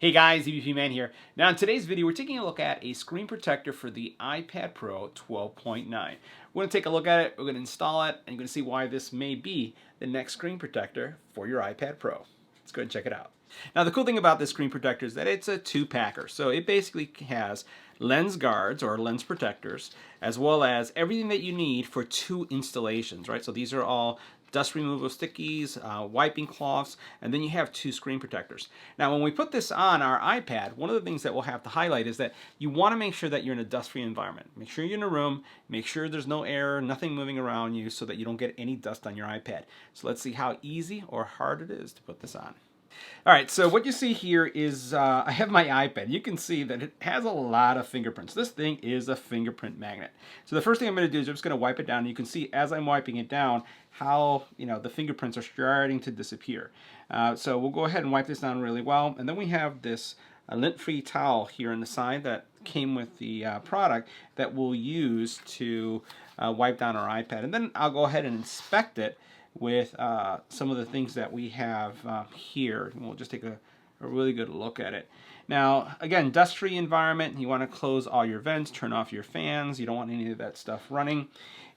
Hey guys, EBPMAN here. Now in today's video, we're taking a look at a screen protector for the iPad Pro 12.9. We're going to take a look at it, we're going to install it, and you're going to see why this may be the next screen protector for your iPad Pro. Let's go ahead and check it out. Now the cool thing about this screen protector is that it's a two-packer. So it basically has lens guards or lens protectors, as well as everything that you need for two installations, right? So these are all dust removal stickies, wiping cloths, and then you have two screen protectors. Now when we put this on our iPad, one of the things that we'll have to highlight is that you want to make sure that you're in a dust-free environment. Make sure you're in a room, make sure there's no air, nothing moving around you so that you don't get any dust on your iPad. So let's see how easy or hard it is to put this on. All right, so what you see here is I have my iPad. You can see that it has a lot of fingerprints. This thing is a fingerprint magnet. So the first thing I'm going to do is I'm just going to wipe it down. And you can see as I'm wiping it down how the fingerprints are starting to disappear. So we'll go ahead and wipe this down really well. And then we have this lint-free towel here on the side that came with the product that we'll use to wipe down our iPad. And then I'll go ahead and inspect it with some of the things that we have here. We'll just take a really good look at it. Now, again, dust-free environment. You want to close all your vents, turn off your fans. You don't want any of that stuff running.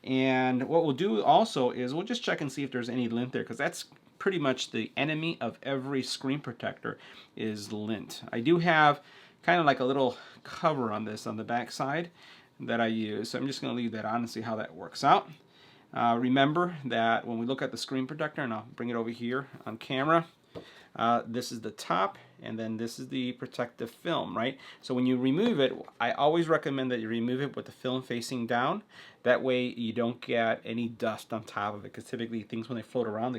And what we'll do also is we'll just check and see if there's any lint there, because that's pretty much the enemy of every screen protector is lint. I do have kind of like a little cover on this on the back side that I use. So I'm just going to leave that on and see how that works out. Remember that when we look at the screen protector, and I'll bring it over here on camera, this is the top and then this is the protective film, right? So when you remove it, I always recommend that you remove it with the film facing down. That way you don't get any dust on top of it, because typically things when they float around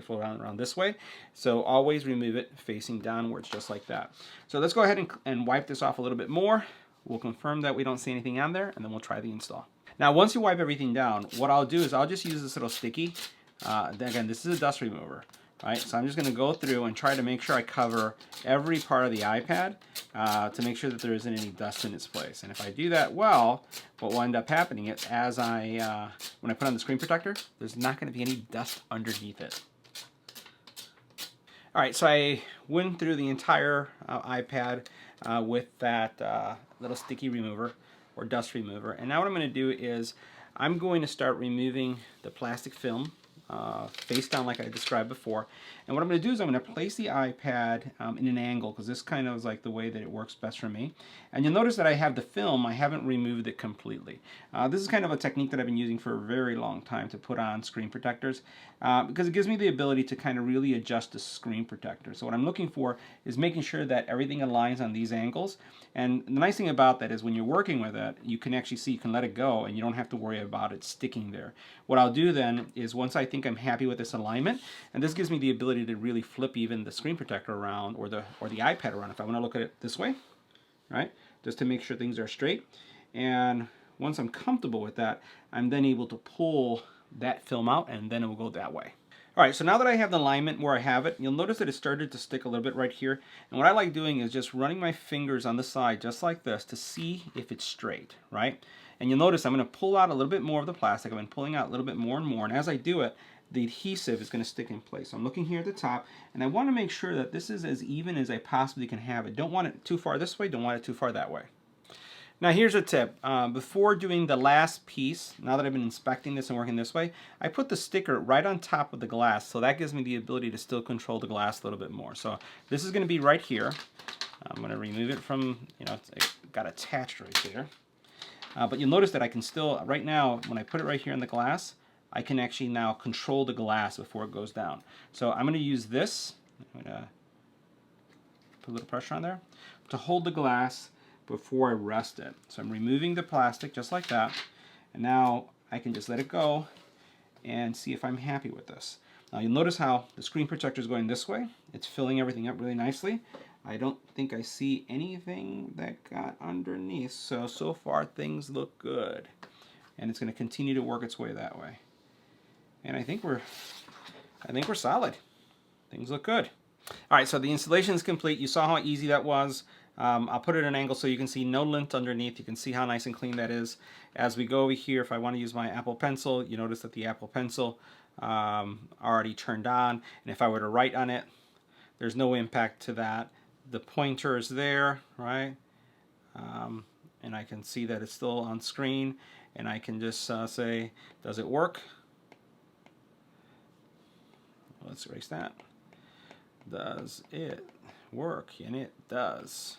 this way. So always remove it facing downwards, just like that. So let's go ahead and wipe this off a little bit more. We'll confirm that we don't see anything on there, and then we'll try the install. Now, once you wipe everything down, what I'll do is I'll just use this little sticky. Again, this is a dust remover, right? So I'm just going to go through and try to make sure I cover every part of the iPad to make sure that there isn't any dust in its place. And if I do that well, what will end up happening is when I put on the screen protector, there's not going to be any dust underneath it. All right, so I went through the entire iPad with that little sticky remover or dust remover, and now what I'm going to do is I'm going to start removing the plastic film face down like I described before. And what I'm going to do is I'm going to place the iPad in an angle, because this kind of is like the way that it works best for me. And you'll notice that I have the film, I haven't removed it completely. This is kind of a technique that I've been using for a very long time to put on screen protectors, because it gives me the ability to kind of really adjust the screen protector. So what I'm looking for is making sure that everything aligns on these angles. And the nice thing about that is when you're working with it, you can actually see, you can let it go and you don't have to worry about it sticking there. What I'll do then is, once I think I'm happy with this alignment, and this gives me the ability to really flip even the screen protector around, or the iPad around if I want to look at it this way, right? Just to make sure things are straight. And once I'm comfortable with that, I'm then able to pull that film out, and then it will go that way. All right, so now that I have the alignment where I have it, you'll notice that it started to stick a little bit right here. And what I like doing is just running my fingers on the side just like this to see if it's straight, right? And you'll notice I'm going to pull out a little bit more of the plastic. I've been pulling out a little bit more and more, and as I do it, the adhesive is going to stick in place. So I'm looking here at the top, and I want to make sure that this is as even as I possibly can have it. Don't want it too far this way, don't want it too far that way. Now here's a tip. Before doing the last piece, now that I've been inspecting this and working this way, I put the sticker right on top of the glass, so that gives me the ability to still control the glass a little bit more. So this is going to be right here. I'm going to remove it from, it got attached right there. But you'll notice that I can still, right now, when I put it right here on the glass, I can actually now control the glass before it goes down. So I'm going to use this, I'm going to put a little pressure on there, to hold the glass before I rest it. So I'm removing the plastic just like that, and now I can just let it go and see if I'm happy with this. Now you'll notice how the screen protector is going this way. It's filling everything up really nicely. I don't think I see anything that got underneath, so far things look good. And it's going to continue to work its way that way. And I think we're solid. Things look good. All right, so the installation is complete. You saw how easy that was. I'll put it at an angle so you can see no lint underneath. You can see how nice and clean that is. As we go over here, if I want to use my Apple Pencil, you notice that the Apple Pencil already turned on. And if I were to write on it, there's no impact to that. the pointer is there, right? And I can see that it's still on screen, and I can just say, does it work? Let's erase that. Does it work? And it does.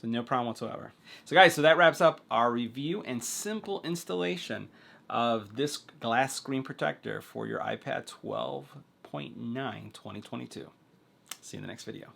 So no problem whatsoever. So guys, so that wraps up our review and simple installation of this glass screen protector for your iPad 12.9 2022. See you in the next video.